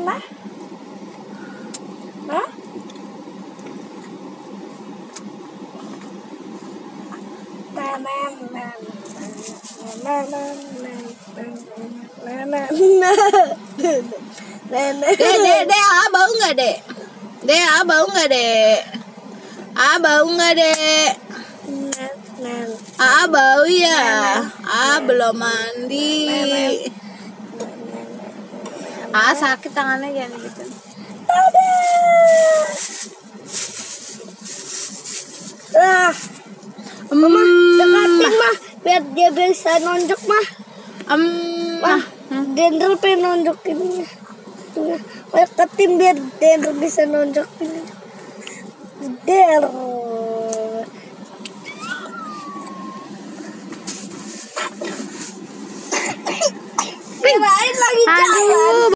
Nah. Hah? Dek, bau nggak dek? Bau nggak dek? Bau nggak dek? Bau ya? Belum mandi. Sakit tangannya jangan gitu. Mama, dekatin mah, biar dia bisa nonjok mah. Dendro pengen nonjokin. Deketin biar Dendro bisa nonjokin. Dendro. Kirain lagi jalan.